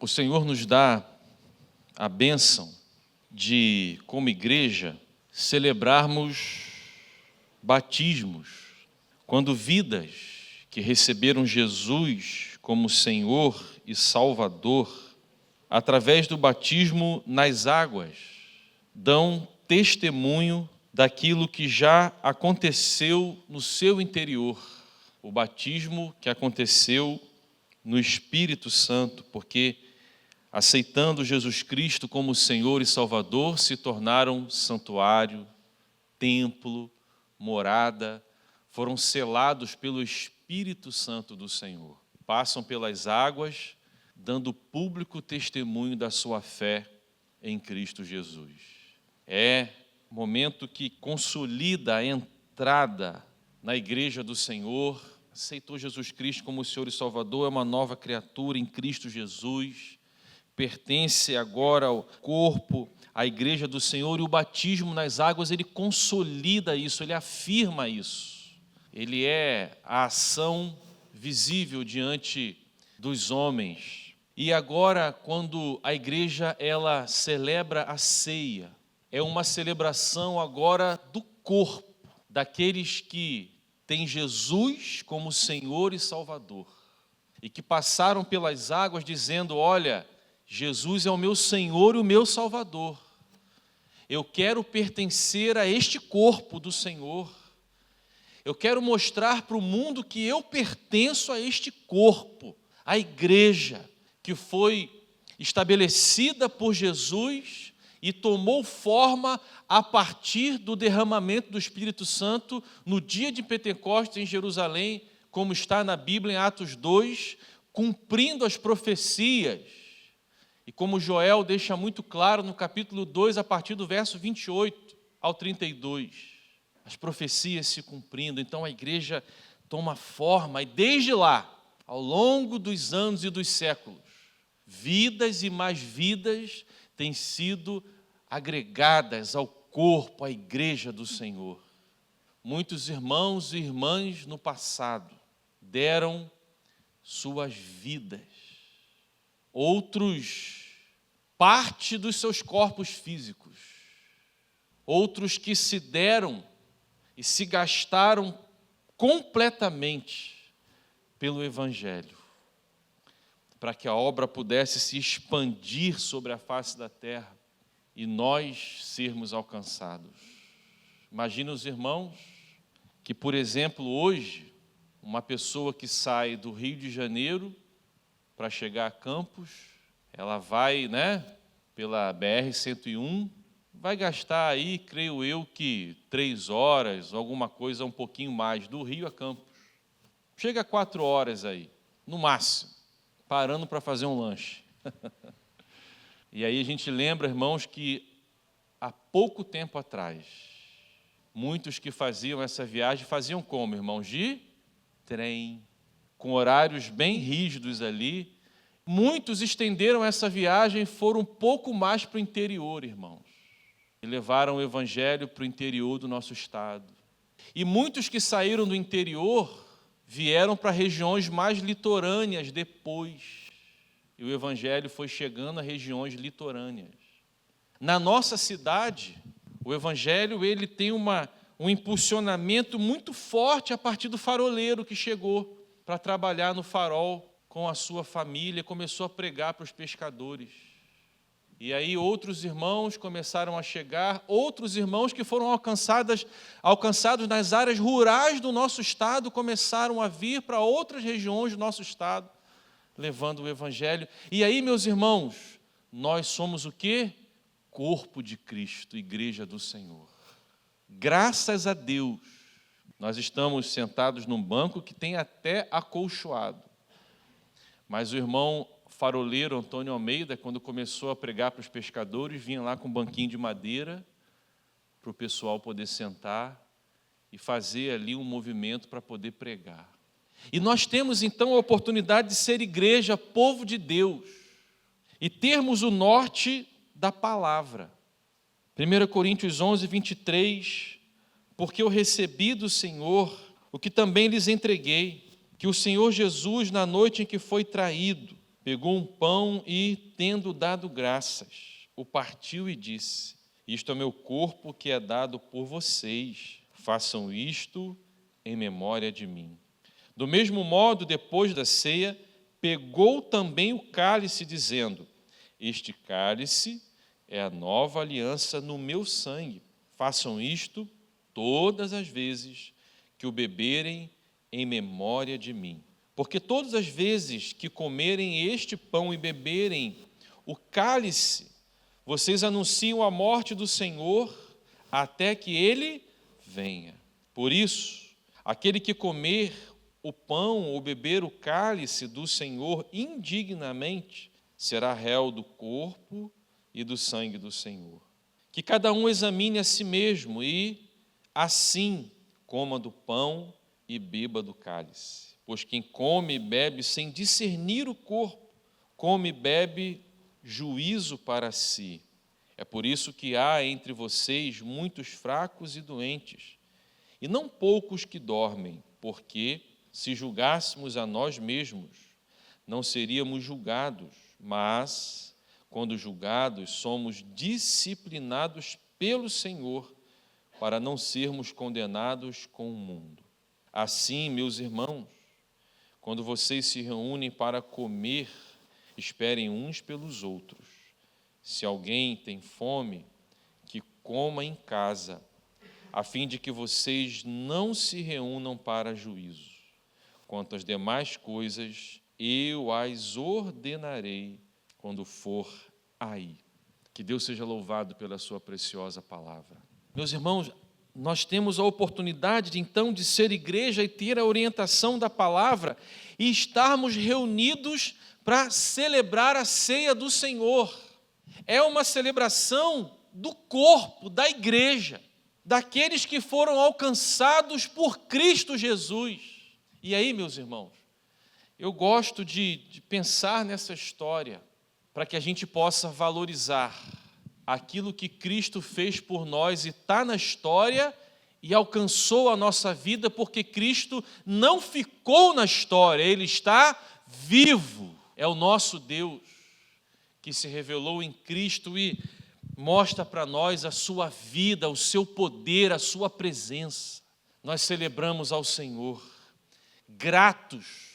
o Senhor nos dá a bênção de, como igreja, celebrarmos batismos, quando vidas que receberam Jesus como Senhor e Salvador, através do batismo nas águas, dão testemunho daquilo que já aconteceu no seu interior, o batismo que aconteceu no Espírito Santo, porque aceitando Jesus Cristo como Senhor e Salvador, se tornaram santuário, templo, morada, foram selados pelo Espírito Santo do Senhor. Passam pelas águas, dando público testemunho da sua fé em Cristo Jesus. É momento que consolida a entrada na igreja do Senhor, aceitou Jesus Cristo como Senhor e Salvador, é uma nova criatura em Cristo Jesus, pertence agora ao corpo, à igreja do Senhor, e o batismo nas águas, ele consolida isso, ele afirma isso. Ele é a ação visível diante dos homens. E agora, quando a igreja ela celebra a ceia, é uma celebração agora do corpo, daqueles que têm Jesus como Senhor e Salvador, e que passaram pelas águas dizendo: olha, Jesus é o meu Senhor e o meu Salvador. Eu quero pertencer a este corpo do Senhor. Eu quero mostrar para o mundo que eu pertenço a este corpo, a igreja que foi estabelecida por Jesus e tomou forma a partir do derramamento do Espírito Santo no dia de Pentecostes em Jerusalém, como está na Bíblia em Atos 2, cumprindo as profecias. E como Joel deixa muito claro no capítulo 2, a partir do verso 28 ao 32, as profecias se cumprindo. Então a igreja toma forma, e desde lá, ao longo dos anos e dos séculos, vidas e mais vidas têm sido agregadas ao corpo, à igreja do Senhor. Muitos irmãos e irmãs no passado deram suas vidas. Outros, parte dos seus corpos físicos. Outros que se deram e se gastaram completamente pelo Evangelho, para que a obra pudesse se expandir sobre a face da terra e nós sermos alcançados. Imagina os irmãos que, por exemplo, hoje, uma pessoa que sai do Rio de Janeiro para chegar a Campos, ela vai, pela BR-101, vai gastar aí, creio eu, que 3 horas, alguma coisa um pouquinho mais, do Rio a Campos. Chega a 4 horas aí, no máximo, parando para fazer um lanche. E aí a gente lembra, irmãos, que há pouco tempo atrás, muitos que faziam essa viagem, faziam como, irmãos? De trem, com horários bem rígidos ali. Muitos estenderam essa viagem e foram um pouco mais para o interior, irmãos. E levaram o Evangelho para o interior do nosso estado. E muitos que saíram do interior vieram para regiões mais litorâneas depois. E o Evangelho foi chegando a regiões litorâneas. Na nossa cidade, o Evangelho ele tem um impulsionamento muito forte a partir do faroleiro que chegou para trabalhar no farol com a sua família, começou a pregar para os pescadores. E aí outros irmãos começaram a chegar, outros irmãos que foram alcançados nas áreas rurais do nosso estado, começaram a vir para outras regiões do nosso estado, levando o Evangelho. E aí, meus irmãos, nós somos o quê? Corpo de Cristo, igreja do Senhor. Graças a Deus, nós estamos sentados num banco que tem até acolchoado. Mas o irmão faroleiro Antônio Almeida, quando começou a pregar para os pescadores, vinha lá com um banquinho de madeira para o pessoal poder sentar e fazer ali um movimento para poder pregar. E nós temos então a oportunidade de ser igreja, povo de Deus, e termos o norte da palavra. 1 Coríntios 11, 23, porque eu recebi do Senhor o que também lhes entreguei, que o Senhor Jesus, na noite em que foi traído, pegou um pão e, tendo dado graças, o partiu e disse: isto é meu corpo que é dado por vocês, façam isto em memória de mim. Do mesmo modo, depois da ceia, pegou também o cálice, dizendo: este cálice é a nova aliança no meu sangue. Façam isto todas as vezes que o beberem em memória de mim. Porque todas as vezes que comerem este pão e beberem o cálice, vocês anunciam a morte do Senhor até que ele venha. Por isso, aquele que comer o pão ou beber o cálice do Senhor indignamente será réu do corpo e do sangue do Senhor. Que cada um examine a si mesmo e, assim, coma do pão e beba do cálice. Pois quem come e bebe sem discernir o corpo, come e bebe juízo para si. É por isso que há entre vocês muitos fracos e doentes, e não poucos que dormem, porque, se julgássemos a nós mesmos, não seríamos julgados, mas, quando julgados, somos disciplinados pelo Senhor, para não sermos condenados com o mundo. Assim, meus irmãos, quando vocês se reúnem para comer, esperem uns pelos outros. Se alguém tem fome, que coma em casa, a fim de que vocês não se reúnam para juízo. Quanto às demais coisas, eu as ordenarei quando for aí. Que Deus seja louvado pela sua preciosa palavra. Meus irmãos, nós temos a oportunidade, então, de ser igreja e ter a orientação da palavra e estarmos reunidos para celebrar a ceia do Senhor. É uma celebração do corpo, da igreja, daqueles que foram alcançados por Cristo Jesus. E aí, meus irmãos, eu gosto de pensar nessa história para que a gente possa valorizar aquilo que Cristo fez por nós e está na história e alcançou a nossa vida, porque Cristo não ficou na história, Ele está vivo. É o nosso Deus que se revelou em Cristo e mostra para nós a sua vida, o seu poder, a sua presença. Nós celebramos ao Senhor, gratos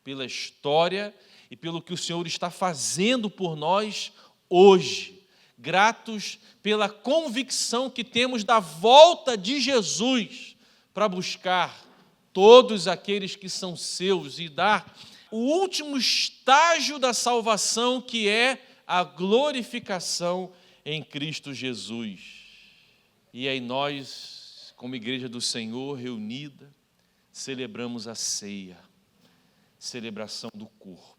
pela história e pelo que o Senhor está fazendo por nós hoje. Gratos pela convicção que temos da volta de Jesus para buscar todos aqueles que são seus e dar o último estágio da salvação, que é a glorificação em Cristo Jesus. E aí nós, como igreja do Senhor reunida, celebramos a ceia, celebração do corpo,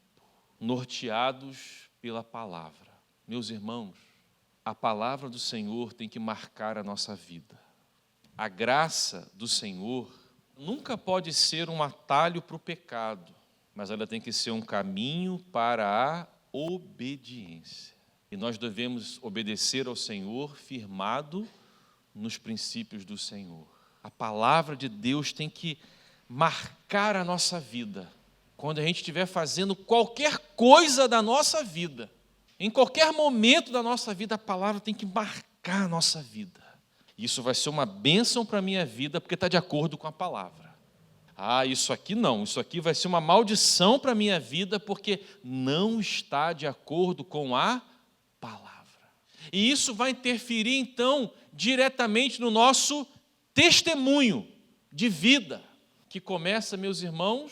norteados pela palavra. Meus irmãos, a palavra do Senhor tem que marcar a nossa vida. A graça do Senhor nunca pode ser um atalho para o pecado, mas ela tem que ser um caminho para a obediência. E nós devemos obedecer ao Senhor firmado nos princípios do Senhor. A palavra de Deus tem que marcar a nossa vida. Quando a gente estiver fazendo qualquer coisa da nossa vida, em qualquer momento da nossa vida, a palavra tem que marcar a nossa vida. Isso vai ser uma bênção para a minha vida, porque está de acordo com a palavra. Isso aqui não, isso aqui vai ser uma maldição para a minha vida, porque não está de acordo com a palavra. E isso vai interferir, então, diretamente no nosso testemunho de vida, que começa, meus irmãos,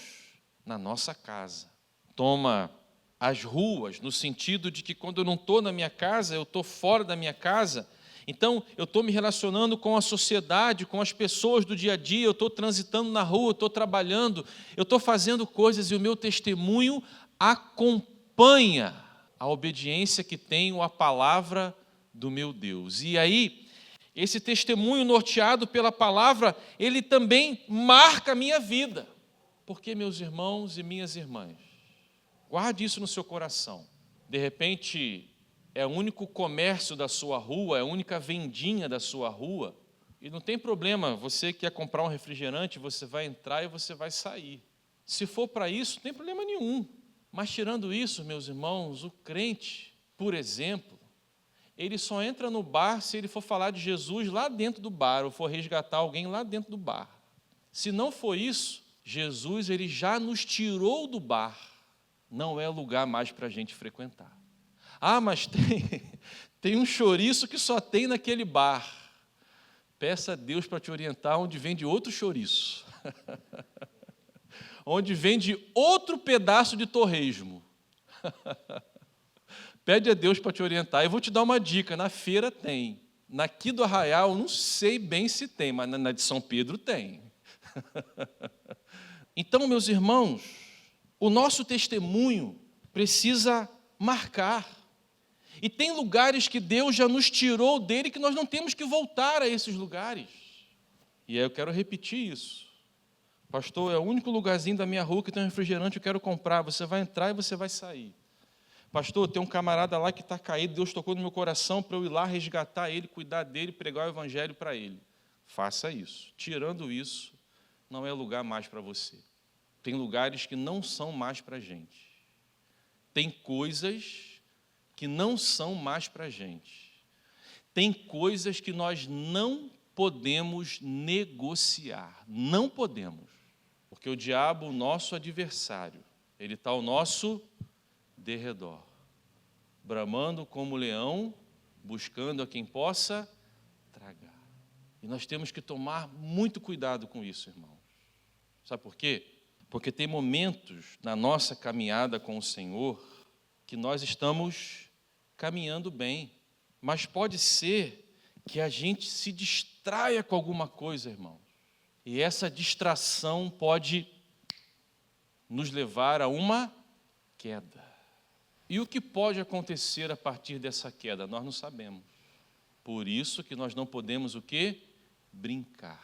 na nossa casa. Toma as ruas, no sentido de que quando eu não estou na minha casa, eu estou fora da minha casa. Então, eu estou me relacionando com a sociedade, com as pessoas do dia a dia, eu estou transitando na rua, eu estou trabalhando, eu estou fazendo coisas e o meu testemunho acompanha a obediência que tenho à palavra do meu Deus. E aí, esse testemunho norteado pela palavra, ele também marca a minha vida. Porque, meus irmãos e minhas irmãs, guarde isso no seu coração. De repente, é o único comércio da sua rua, é a única vendinha da sua rua, e não tem problema, você quer comprar um refrigerante, você vai entrar e você vai sair. Se for para isso, não tem problema nenhum. Mas tirando isso, meus irmãos, o crente, por exemplo, ele só entra no bar se ele for falar de Jesus lá dentro do bar, ou for resgatar alguém lá dentro do bar. Se não for isso, Jesus ele já nos tirou do bar. Não é lugar mais para a gente frequentar. Ah, mas tem um chouriço que só tem naquele bar. Peça a Deus para te orientar onde vende outro chouriço. Onde vende outro pedaço de torresmo. Pede a Deus para te orientar. Eu vou te dar uma dica, na feira tem. Naqui do Arraial, não sei bem se tem, mas na de São Pedro tem. Então, meus irmãos, o nosso testemunho precisa marcar. E tem lugares que Deus já nos tirou dele que nós não temos que voltar a esses lugares. E aí eu quero repetir isso. Pastor, é o único lugarzinho da minha rua que tem um refrigerante, eu quero comprar. Você vai entrar e você vai sair. Pastor, tem um camarada lá que está caído, Deus tocou no meu coração para eu ir lá resgatar ele, cuidar dele, pregar o evangelho para ele. Faça isso. Tirando isso, não é lugar mais para você. Tem lugares que não são mais para a gente. Tem coisas que não são mais para a gente. Tem coisas que nós não podemos negociar. Não podemos. Porque o diabo, o nosso adversário, ele está ao nosso derredor, bramando como leão, buscando a quem possa tragar. E nós temos que tomar muito cuidado com isso, irmãos. Sabe por quê? Porque tem momentos na nossa caminhada com o Senhor que nós estamos caminhando bem, mas pode ser que a gente se distraia com alguma coisa, irmãos. E essa distração pode nos levar a uma queda. E o que pode acontecer a partir dessa queda? Nós não sabemos. Por isso que nós não podemos o quê? Brincar.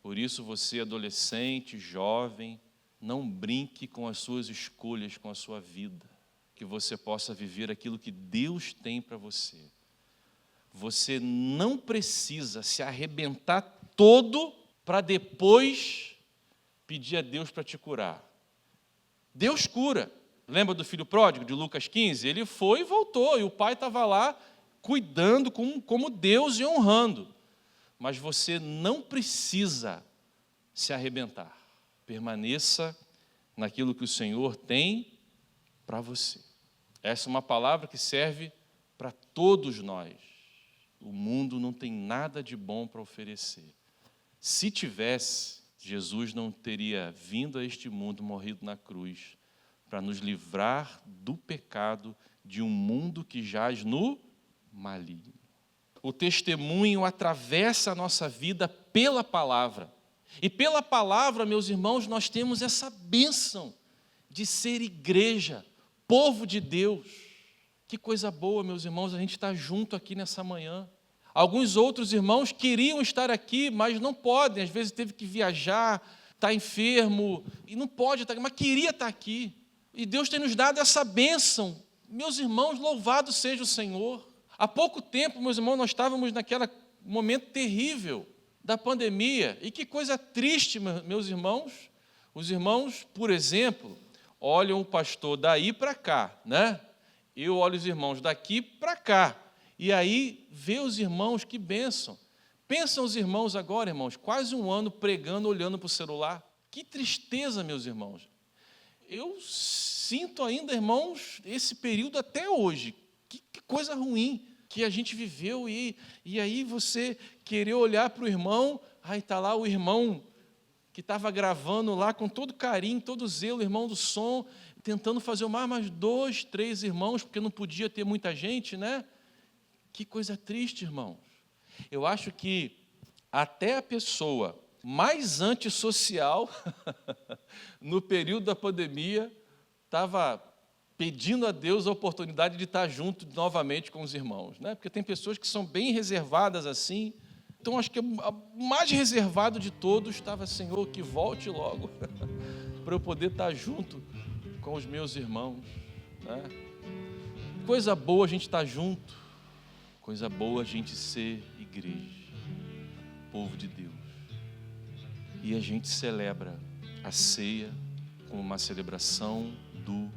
Por isso você, adolescente, jovem, não brinque com as suas escolhas, com a sua vida. Que você possa viver aquilo que Deus tem para você. Você não precisa se arrebentar todo para depois pedir a Deus para te curar. Deus cura. Lembra do filho pródigo, de Lucas 15? Ele foi e voltou, e o pai estava lá cuidando como Deus e honrando. Mas você não precisa se arrebentar. Permaneça naquilo que o Senhor tem para você. Essa é uma palavra que serve para todos nós. O mundo não tem nada de bom para oferecer. Se tivesse, Jesus não teria vindo a este mundo, morrido na cruz, para nos livrar do pecado de um mundo que jaz no maligno. O testemunho atravessa a nossa vida pela palavra. E pela palavra, meus irmãos, nós temos essa bênção de ser igreja, povo de Deus. Que coisa boa, meus irmãos, a gente está junto aqui nessa manhã. Alguns outros irmãos queriam estar aqui, mas não podem. Às vezes teve que viajar, está enfermo, e não pode estar aqui, mas queria estar aqui. E Deus tem nos dado essa bênção. Meus irmãos, louvado seja o Senhor. Há pouco tempo, meus irmãos, nós estávamos naquele momento terrível da pandemia. E que coisa triste, meus irmãos. Os irmãos, por exemplo, olham o pastor daí para cá, né? Eu olho os irmãos daqui para cá. E aí, vê os irmãos, que bênção. Pensam os irmãos agora, irmãos, quase um ano pregando, olhando para o celular. Que tristeza, meus irmãos. Eu sinto ainda, irmãos, esse período até hoje. Que coisa ruim que a gente viveu. E aí você querer olhar para o irmão, aí está lá o irmão que estava gravando lá com todo carinho, todo zelo, o irmão do som, tentando fazer mais 2, 3 irmãos, porque não podia ter muita gente, né? Que coisa triste, irmãos. Eu acho que até a pessoa mais antissocial, no período da pandemia, estava pedindo a Deus a oportunidade de estar junto novamente com os irmãos, né? Porque tem pessoas que são bem reservadas assim. Então, acho que o mais reservado de todos estava, Senhor, que volte logo, para eu poder estar junto com os meus irmãos, né? Coisa boa a gente estar junto. Coisa boa a gente ser igreja, povo de Deus. E a gente celebra a ceia como uma celebração do